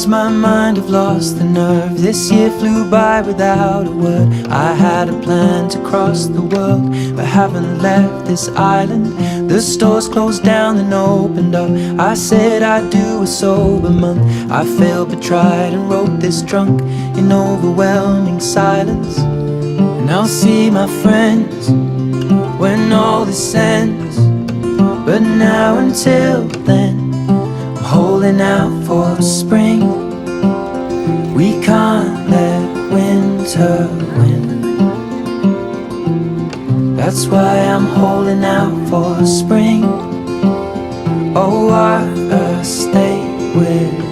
lose my mind, I've lost the nerve. This year flew by without a word. I had a plan to cross the world, but haven't left this island. The stores closed down and opened up. I said I'd do a sober month. I failed but tried and wrote this drunk in overwhelming silence. And I'll see my friends when all this ends, but now until then I'm holding out for spring. We can't let winter win. That's why I'm holding out for spring. Oh, I stay with